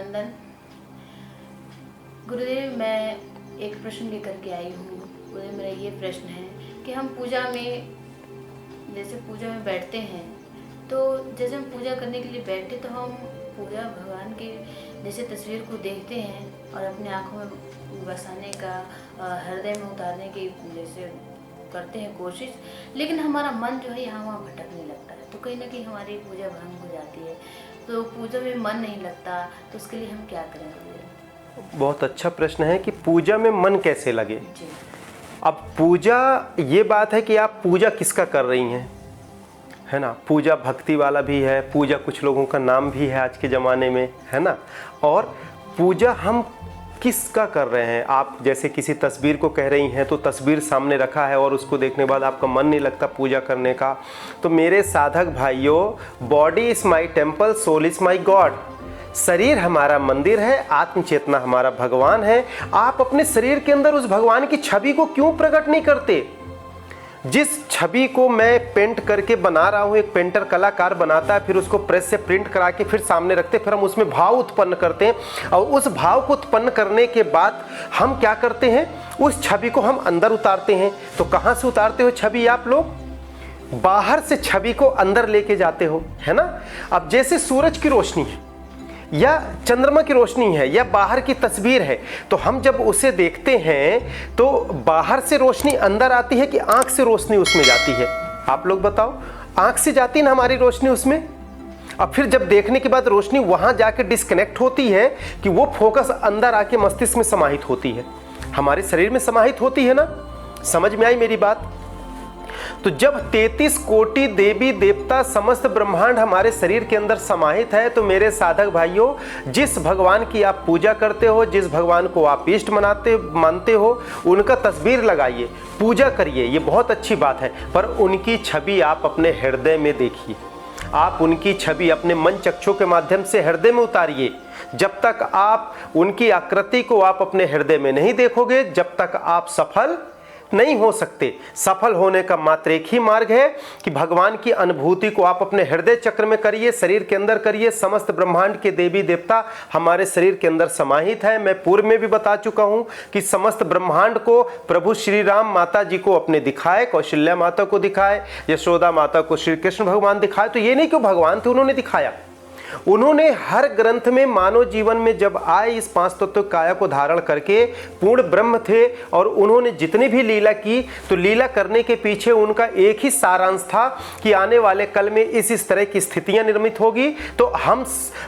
वंदन। गुरुदेव, मैं एक प्रश्न लेकर के आई हूँ। गुरुदेव, मेरा ये प्रश्न है कि हम पूजा में बैठते हैं, तो जैसे हम पूजा करने के लिए बैठे तो हम पूजा भगवान के जैसे तस्वीर को देखते हैं और अपने आँखों में बसाने का, हृदय में उतारने की जैसे करते हैं कोशिश, लेकिन हमारा मन जो है यहाँ वहाँ भटकने लगता है, तो कहीं ना कहीं हमारी पूजा भंग हो जाती है। तो पूजा में मन नहीं लगता, तो उसके लिए हम क्या करें? बहुत अच्छा प्रश्न है कि पूजा में मन कैसे लगे। जी। अब पूजा, ये बात है कि आप पूजा किसका कर रही हैं, है ना। पूजा भक्ति वाला भी है, पूजा कुछ लोगों का नाम भी है आज के ज़माने में, है ना। और पूजा हम किसका कर रहे हैं। आप जैसे किसी तस्वीर को कह रही हैं, तो तस्वीर सामने रखा है और उसको देखने के बाद आपका मन नहीं लगता पूजा करने का। तो मेरे साधक भाइयों, body is my temple, soul is my God. शरीर हमारा मंदिर है, आत्म चेतना हमारा भगवान है। आप अपने शरीर के अंदर उस भगवान की छवि को क्यों प्रकट नहीं करते। जिस छवि को मैं पेंट करके बना रहा हूँ, एक पेंटर कलाकार बनाता है, फिर उसको प्रेस से प्रिंट करा के फिर सामने रखते, फिर हम उसमें भाव उत्पन्न करते हैं और उस भाव को उत्पन्न करने के बाद हम क्या करते हैं, उस छवि को हम अंदर उतारते हैं। तो कहाँ से उतारते हो छवि आप लोग? बाहर से छवि को अंदर लेके जाते हो, है ना। अब जैसे सूरज की रोशनी है या चंद्रमा की रोशनी है या बाहर की तस्वीर है, तो हम जब उसे देखते हैं तो बाहर से रोशनी अंदर आती है कि आंख से रोशनी उसमें जाती है? आप लोग बताओ। आंख से जाती है ना हमारी रोशनी उसमें। अब फिर जब देखने के बाद रोशनी वहां जाके डिस्कनेक्ट होती है कि वो फोकस अंदर आके मस्तिष्क में समाहित होती है, हमारे शरीर में समाहित होती है ना। समझ में आई मेरी बात? तो जब 33 कोटि देवी देवता समस्त ब्रह्मांड हमारे शरीर के अंदर समाहित है, तो मेरे साधक भाइयों, जिस भगवान की आप पूजा करते हो, जिस भगवान को आप इष्ट मानते हो, उनका तस्वीर लगाइए, पूजा करिए, ये बहुत अच्छी बात है। पर उनकी छवि आप अपने हृदय में देखिए। आप उनकी छवि अपने मन चक्षु के माध्यम से हृदय में उतारिए। जब तक आप उनकी आकृति को आप अपने हृदय में नहीं देखोगे, जब तक आप सफल नहीं हो सकते। सफल होने का मात्र एक ही मार्ग है कि भगवान की अनुभूति को आप अपने हृदय चक्र में करिए, शरीर के अंदर करिए। समस्त ब्रह्मांड के देवी देवता हमारे शरीर के अंदर समाहित है। मैं पूर्व में भी बता चुका हूं कि समस्त ब्रह्मांड को प्रभु श्री राम माता जी को अपने दिखाए, कौशल्या माता को दिखाए, यशोदा माता को श्री कृष्ण भगवान दिखाए। तो ये नहीं कि भगवान थे, उन्होंने दिखाया। उन्होंने हर ग्रंथ में मानव जीवन में जब आए, इस 5 तत्व काया को धारण करके पूर्ण ब्रह्म थे और उन्होंने जितनी भी लीला की, तो लीला करने के पीछे उनका एक ही सारांश था कि आने वाले कल में इस तरह की स्थितियां निर्मित होगी। तो हम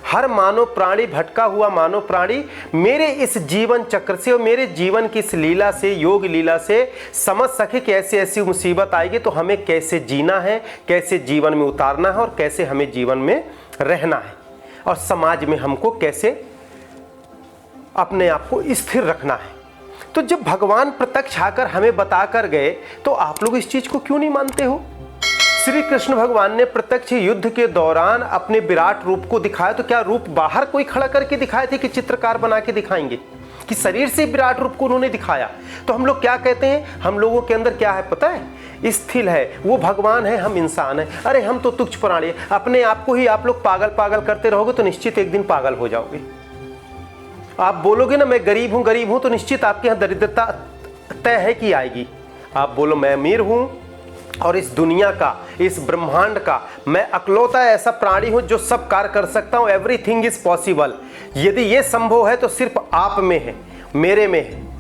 हर मानव प्राणी, भटका हुआ मानव प्राणी, मेरे इस जीवन चक्र से और मेरे जीवन की इस लीला से, योग लीला से समझ सके कि ऐसी ऐसी मुसीबत आएगी तो हमें कैसे जीना है, कैसे जीवन में उतारना है और कैसे हमें जीवन में रहना है और समाज में हमको कैसे अपने आप को स्थिर रखना है। तो जब भगवान प्रत्यक्ष आकर हमें बताकर गए, तो आप लोग इस चीज को क्यों नहीं मानते हो? श्री कृष्ण भगवान ने प्रत्यक्ष युद्ध के दौरान अपने विराट रूप को दिखाया, तो क्या रूप बाहर कोई खड़ा करके दिखाए थे कि चित्रकार बना के दिखाएंगे, कि शरीर से विराट रूप को उन्होंने दिखाया? तो हम लोग क्या कहते हैं, हम लोगों के अंदर क्या है पता है? स्थिल है, वो भगवान है, हम इंसान हैं। अरे हम तो तुच्छ प्राणी। अपने आप को ही आप लोग पागल पागल करते रहोगे तो निश्चित एक दिन पागल हो जाओगे। आप बोलोगे ना मैं गरीब हूं, तो निश्चित आपके यहाँ दरिद्रता तय है कि आएगी। आप बोलो मैं अमीर हूं और इस दुनिया का, इस ब्रह्मांड का मैं अकलौता ऐसा प्राणी हूं जो सब कार्य कर सकता हूं। Everything is possible. यदि ये संभव है तो सिर्फ आप में है, मेरे में है।